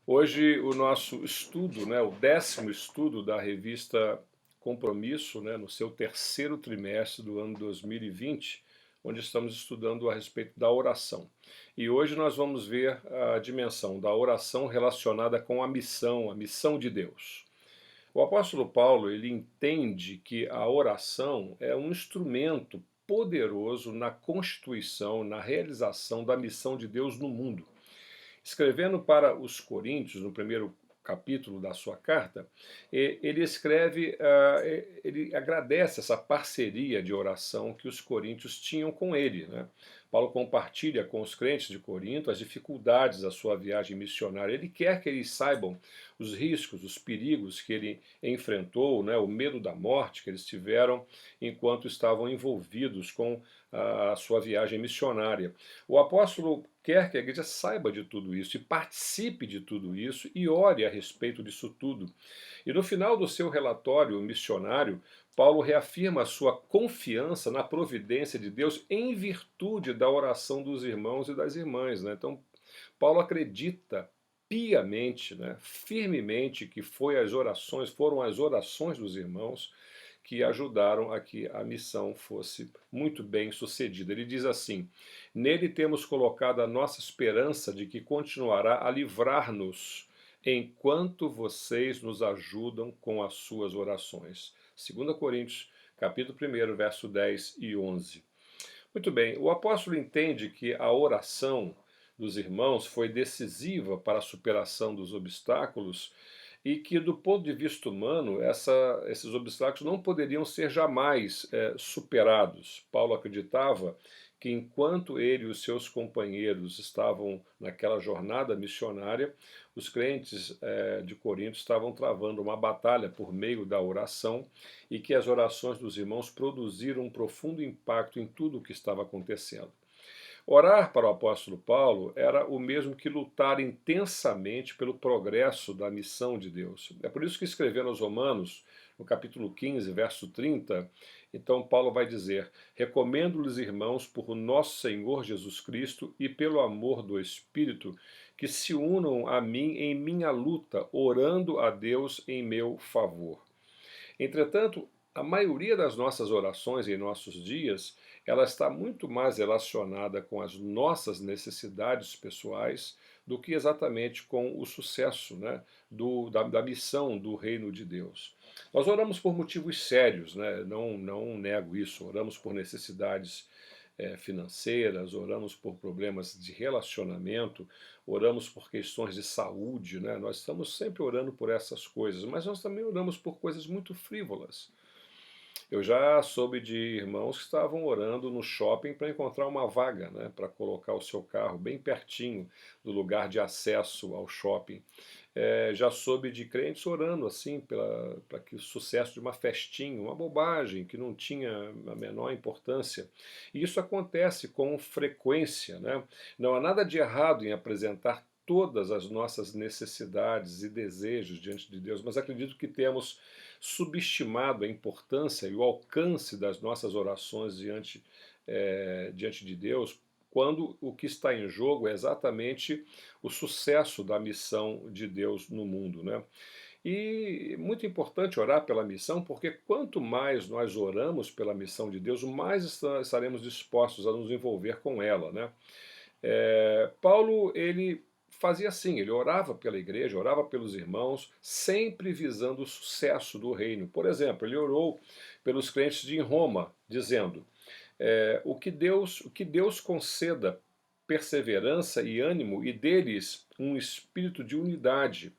Hoje o nosso estudo, né, o 10º estudo da revista Compromisso, né, no seu terceiro trimestre do ano 2020, onde estamos estudando a respeito da oração. E hoje nós vamos ver a dimensão da oração relacionada com a missão de Deus. O apóstolo Paulo, ele entende que a oração é um instrumento poderoso na constituição, na realização da missão de Deus no mundo. Escrevendo para os Coríntios, no primeiro capítulo da sua carta, ele escreve, ele agradece essa parceria de oração que os coríntios tinham com ele, né? Paulo compartilha com os crentes de Corinto as dificuldades da sua viagem missionária. Ele quer que eles saibam os riscos, os perigos que ele enfrentou, né, o medo da morte que eles tiveram enquanto estavam envolvidos com a sua viagem missionária. O apóstolo quer que a igreja saiba de tudo isso e participe de tudo isso e ore a respeito disso tudo. E no final do seu relatório missionário, Paulo reafirma a sua confiança na providência de Deus em virtude da oração dos irmãos e das irmãs, né? Então, Paulo acredita piamente, né, firmemente que foram as orações dos irmãos que ajudaram a que a missão fosse muito bem sucedida. Ele diz assim: nele temos colocado a nossa esperança de que continuará a livrar-nos enquanto vocês nos ajudam com as suas orações. 2 Coríntios, capítulo 1, verso 10 e 11. Muito bem, o apóstolo entende que a oração dos irmãos foi decisiva para a superação dos obstáculos e que, do ponto de vista humano, esses obstáculos não poderiam ser jamais superados. Paulo acreditava que, enquanto ele e os seus companheiros estavam naquela jornada missionária, os crentes de Corinto estavam travando uma batalha por meio da oração e que as orações dos irmãos produziram um profundo impacto em tudo o que estava acontecendo. Orar para o apóstolo Paulo era o mesmo que lutar intensamente pelo progresso da missão de Deus. É por isso que escrevendo aos Romanos, no capítulo 15, verso 30, então Paulo vai dizer: recomendo-lhes, irmãos, por nosso Senhor Jesus Cristo e pelo amor do Espírito, que se unam a mim em minha luta, orando a Deus em meu favor. Entretanto, a maioria das nossas orações em nossos dias, ela está muito mais relacionada com as nossas necessidades pessoais do que exatamente com o sucesso, né, da missão do reino de Deus. Nós oramos por motivos sérios, né, não nego isso, oramos por necessidades financeiras, oramos por problemas de relacionamento, oramos por questões de saúde, né? Nós estamos sempre orando por essas coisas, mas nós também oramos por coisas muito frívolas. Eu já soube de irmãos que estavam orando no shopping para encontrar uma vaga, né, para colocar o seu carro bem pertinho do lugar de acesso ao shopping. Já soube de crentes orando assim para que o sucesso de uma festinha, uma bobagem que não tinha a menor importância. E isso acontece com frequência, né? Não há nada de errado em apresentar todas as nossas necessidades e desejos diante de Deus, mas acredito que temos subestimado a importância e o alcance das nossas orações diante de Deus, quando o que está em jogo é exatamente o sucesso da missão de Deus no mundo, né? E muito importante orar pela missão, porque quanto mais nós oramos pela missão de Deus, mais estaremos dispostos a nos envolver com ela, né? Paulo, ele fazia assim, ele orava pela igreja, orava pelos irmãos, sempre visando o sucesso do reino. Por exemplo, ele orou pelos crentes de Roma, dizendo: o que Deus conceda perseverança e ânimo, e deles um espírito de unidade,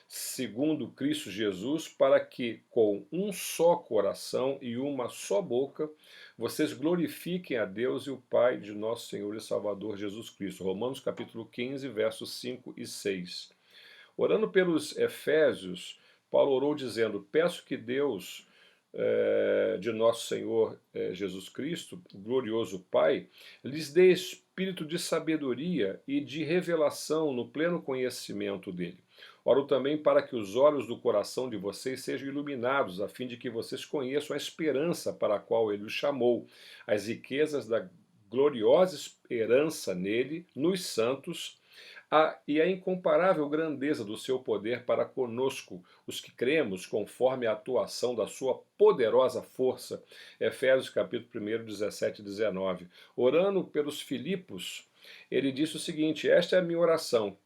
segundo Cristo Jesus, para que, com um só coração e uma só boca, vocês glorifiquem a Deus e o Pai de nosso Senhor e Salvador Jesus Cristo. Romanos capítulo 15, versos 5 e 6. Orando pelos Efésios, Paulo orou dizendo: peço que Deus de nosso Senhor Jesus Cristo, o glorioso Pai, lhes dê espírito de sabedoria e de revelação no pleno conhecimento dele. Oro também para que os olhos do coração de vocês sejam iluminados, a fim de que vocês conheçam a esperança para a qual ele os chamou, as riquezas da gloriosa esperança nele, nos santos, e a incomparável grandeza do seu poder para conosco, os que cremos, conforme a atuação da sua poderosa força. Efésios capítulo 1, 17 e 19. Orando pelos Filipos, ele disse o seguinte: esta é a minha oração,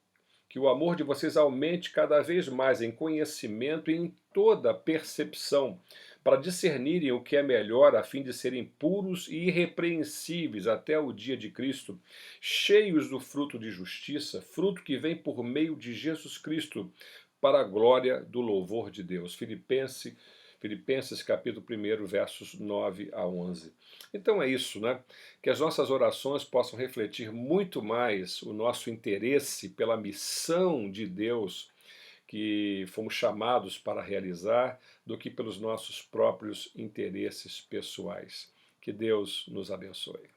que o amor de vocês aumente cada vez mais em conhecimento e em toda percepção, para discernirem o que é melhor, a fim de serem puros e irrepreensíveis até o dia de Cristo, cheios do fruto de justiça, fruto que vem por meio de Jesus Cristo, para a glória do louvor de Deus. Filipenses capítulo 1, versos 9 a 11. Então é isso, né? Que as nossas orações possam refletir muito mais o nosso interesse pela missão de Deus que fomos chamados para realizar, do que pelos nossos próprios interesses pessoais. Que Deus nos abençoe.